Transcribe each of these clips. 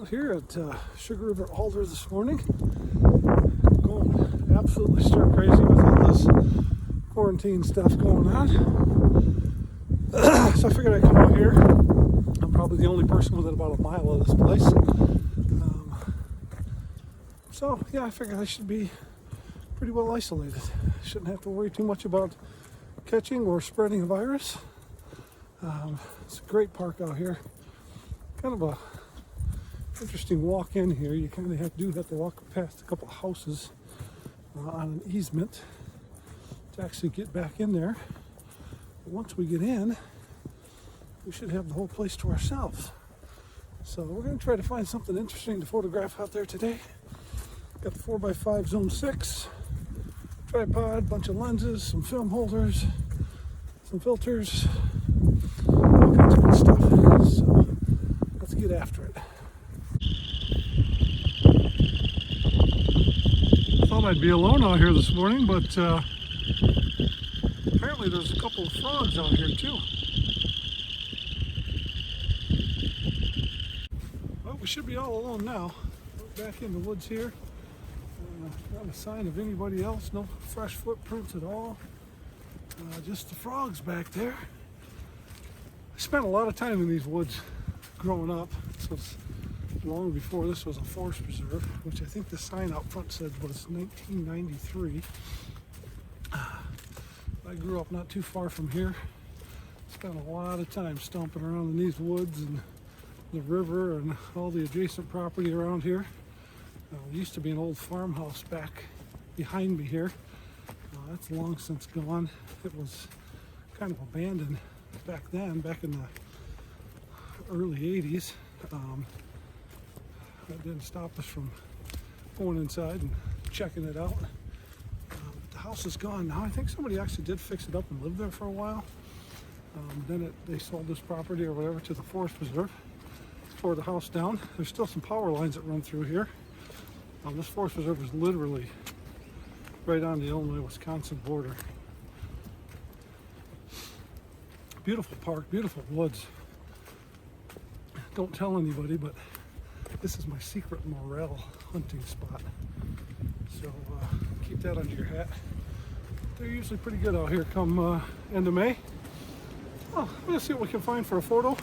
here at Sugar River Alder this morning. Going absolutely stir crazy with all this quarantine stuff going on. So I figured I'd come out here. I'm probably the only person within about a mile of this place. So yeah, I figured I should be pretty well isolated. Shouldn't have to worry too much about catching or spreading a virus. It's a great park out here. Kind of a interesting walk in here. You kind of have to walk past a couple of houses on an easement to actually get back in there. But once we get in, we should have the whole place to ourselves. So we're going to try to find something interesting to photograph out there today. Got the 4x5 Zone 6 tripod, bunch of lenses, some film holders, some filters, all kinds of good stuff. So let's get after it. Thought I'd be alone out here this morning, but apparently there's a couple of frogs out here too. Well, we should be all alone now. We're back in the woods here. Not a sign of anybody else, no fresh footprints at all. Just the frogs back there. I spent a lot of time in these woods growing up. This was long before this was a forest preserve, which I think the sign out front said was 1993. I grew up not too far from here. Spent a lot of time stomping around in these woods and the river and all the adjacent property around here. There used to be an old farmhouse back behind me here. That's long since gone. It was kind of abandoned back then, back in the early 80s. That didn't stop us from going inside and checking it out. But the house is gone now. I think somebody actually did fix it up and lived there for a while. Then they sold this property or whatever to the forest preserve, tore the house down. There's still some power lines that run through here. This forest preserve is literally right on the Illinois-Wisconsin border. Beautiful park, beautiful woods. Don't tell anybody, but this is my secret morel hunting spot. So keep that under your hat. They're usually pretty good out here come end of May. Oh, let's see what we can find for a photo.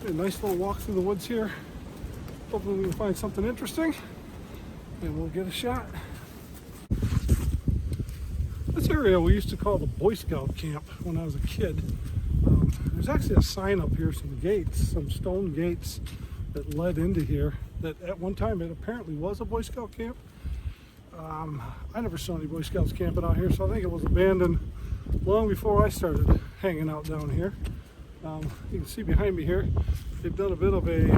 A nice little walk through the woods here. Hopefully we can find something interesting and we'll get a shot. This area we used to call the Boy Scout camp when I was a kid. There's actually a sign up here, some gates, some stone gates that led into here, that at one time it apparently was a Boy Scout camp. I never saw any Boy Scouts camping out here, so I think it was abandoned long before I started hanging out down here. You can see behind me here, they've done a bit of a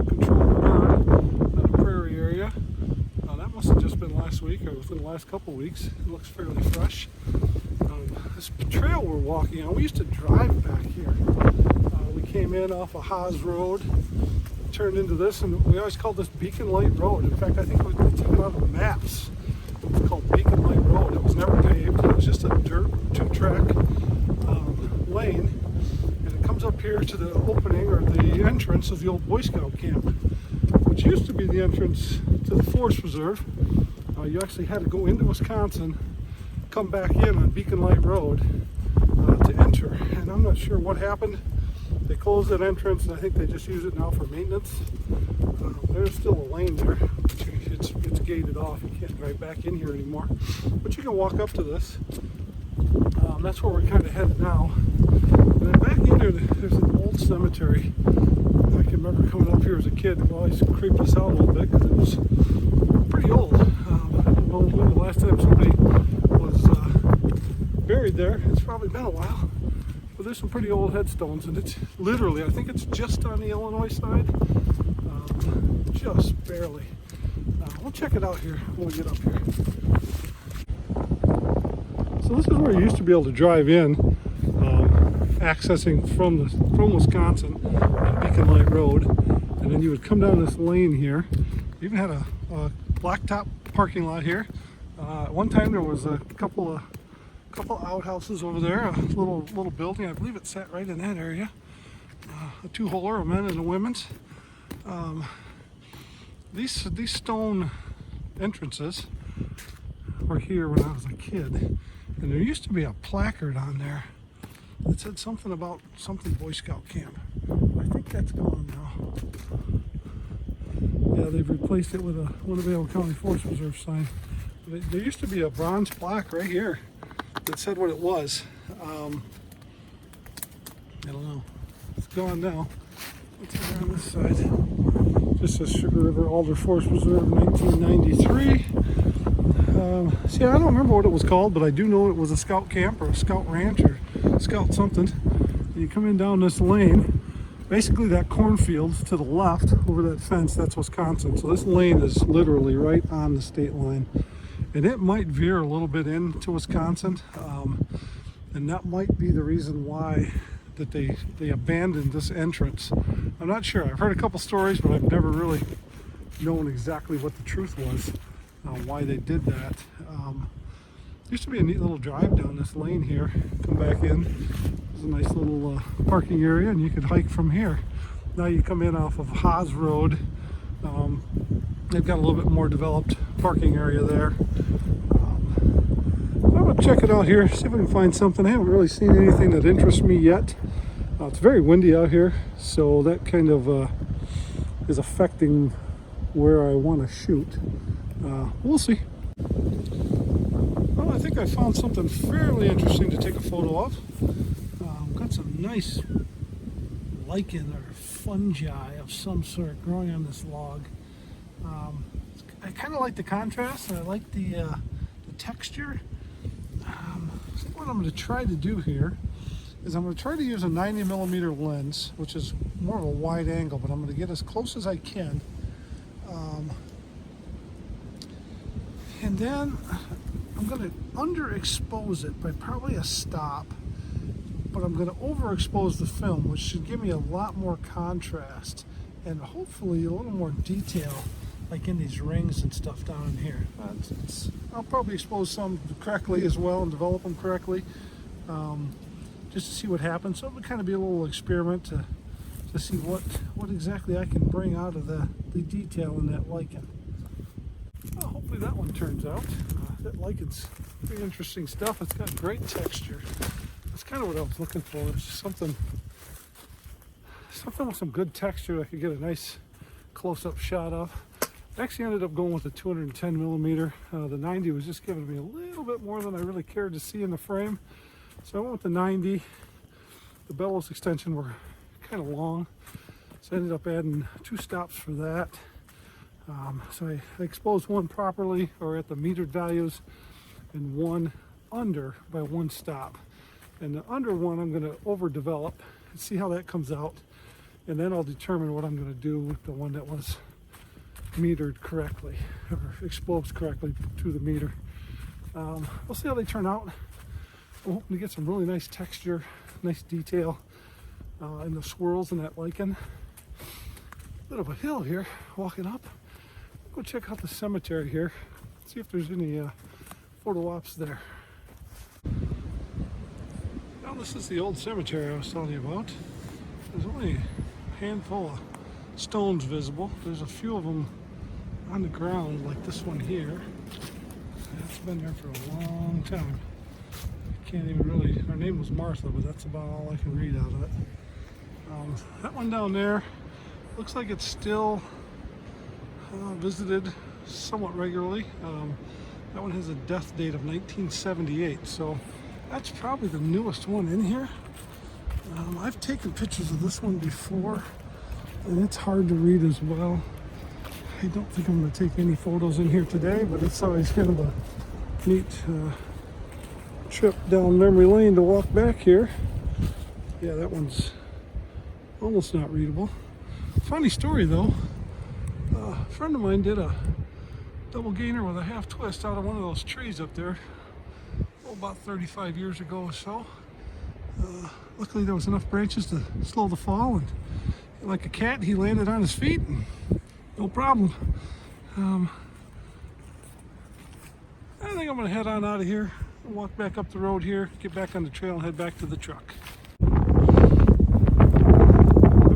controlled burn in a prairie area. That must have just been last week or within the last couple of weeks. It looks fairly fresh. This trail we're walking on, we used to drive back here. We came in off a Haas Road, turned into this, and we always called this Beacon Light Road. In fact, I think we took it out of the maps. It was called Beacon Light Road. It was never paved. It was just a dirt two-track lane. And it comes up here to the opening or the entrance of the old Boy Scout camp, which used to be the entrance to the forest preserve. You actually had to go into Wisconsin, come back in on Beacon Light Road to enter. And I'm not sure what happened. They closed that entrance, and I think they just use it now for maintenance. There's still a lane there, but it's gated off. You can't drive back in here anymore. But you can walk up to this. That's where we're kind of headed now. And then back in there, there's an old cemetery. I can remember coming up here as a kid. It always creeped us out a little bit because it was pretty old. I don't know when the last time somebody was buried there. It's probably been a while. But there's some pretty old headstones, and it's literally, I think it's just on the Illinois side. Just barely. We'll check it out here when we get up here. So this is where you used to be able to drive in, accessing from Wisconsin on Beacon Light Road, and then you would come down this lane here. You even had a blacktop parking lot here. At one time there was a couple outhouses over there, a little building. I believe it sat right in that area. A two-holer, a men and a women's. these stone entrances were here when I was a kid, and there used to be a placard on there that said something about something Boy Scout camp. I think that's gone now. Yeah, they've replaced it with a Winnebago County Forest Reserve sign. There used to be a bronze plaque right here that said what it was. I don't know. It's gone now. What's over on this side? Just says Sugar River Alder Forest Reserve, 1993. See, I don't remember what it was called, but I do know it was a scout camp or a scout ranch or scout something. And you come in down this lane, basically that cornfield to the left over that fence, that's Wisconsin. So this lane is literally right on the state line. And it might veer a little bit into Wisconsin. And that might be the reason why that they abandoned this entrance. I'm not sure. I've heard a couple stories, but I've never really known exactly what the truth was, why they did that. Used to be a neat little drive down this lane here. Come back in. There's a nice little parking area, and you could hike from here. Now you come in off of Haas Road. They've got a little bit more developed parking area there. I'm gonna check it out here, see if I can find something. I haven't really seen anything that interests me yet. It's very windy out here, so that kind of is affecting where I want to shoot. We'll see. Well, I think I found something fairly interesting to take a photo of. Got some nice lichen or fungi of some sort growing on this log. I kind of like the contrast, and I like the texture. So what I'm going to try to do here is I'm going to try to use a 90mm lens, which is more of a wide angle, but I'm going to get as close as I can. And then I'm going to underexpose it by probably a stop, but I'm going to overexpose the film, which should give me a lot more contrast and hopefully a little more detail, like in these rings and stuff down in here. I'll probably expose some correctly as well and develop them correctly, just to see what happens. So it would kind of be a little experiment to see what exactly I can bring out of the detail in that lichen. Well, hopefully that one turns out. That lichen's pretty interesting stuff. It's got great texture. That's kind of what I was looking for. It's just something with some good texture that I could get a nice close-up shot of. I actually ended up going with the 210mm. The 90 was just giving me a little bit more than I really cared to see in the frame. So I went with the 90. The bellows extension were kind of long, so I ended up adding 2 stops for that. So I exposed one properly or at the metered values and one under by 1 stop. And the under one I'm going to overdevelop and see how that comes out. And then I'll determine what I'm going to do with the one that was metered correctly or exposed correctly to the meter. We'll see how they turn out. I'm hoping to get some really nice texture, nice detail in the swirls in that lichen. Bit of a hill here walking up. Go check out the cemetery here, see if there's any photo ops there. Now this is the old cemetery I was telling you about. There's only a handful of stones visible. There's a few of them on the ground, like this one here. It's been there for a long time. I can't even really, her name was Martha, but that's about all I can read out of it. That one down there looks like it's still visited somewhat regularly. That one has a death date of 1978, so that's probably the newest one in here. I've taken pictures of this one before, and it's hard to read as well. I don't think I'm going to take any photos in here today, but it's always kind of a neat trip down memory lane to walk back here. Yeah, that one's almost not readable. Funny story though, a friend of mine did a double gainer with a half twist out of one of those trees up there, about 35 years ago or so. Luckily there was enough branches to slow the fall, and like a cat he landed on his feet and no problem. I think I'm going to head on out of here and walk back up the road here, get back on the trail and head back to the truck. I've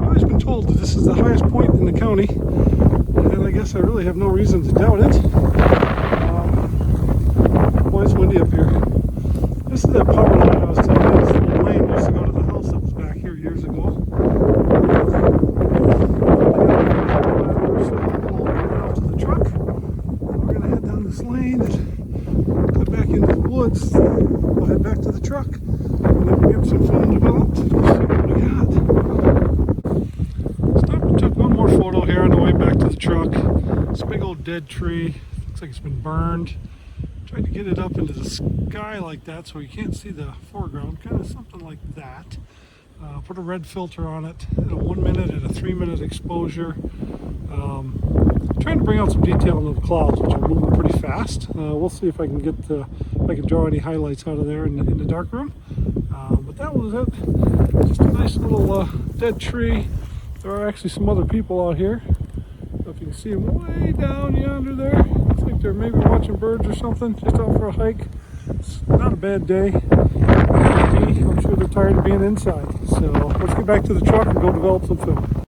always been told that this is the highest point in the county, and I guess guess I really have no reason to doubt it. Boy, it's windy up here. This is that power line I was telling you. This little lane used to go to the house that was back here years ago. Off to the truck. We're gonna head down this lane and cut back into the woods. We'll head back to the truck and then we'll get some film developed. See what we got. Stopped and took one more photo here on the way back to the truck. This big old dead tree. Looks like it's been burned. Tried to get it up into the sky like that so you can't see the foreground, kind of something like that. Put a red filter on it at a 1 minute and a 3 minute exposure. Trying to bring out some detail into the clouds, which are moving pretty fast. We'll see if I can get if I can draw any highlights out of there in the dark room. But that was it. Just a nice little dead tree. There are actually some other people out here. If you can see them way down yonder there. I think they're maybe watching birds or something, just out for a hike. It's not a bad day. I'm sure they're tired of being inside. So let's get back to the truck and go develop some film.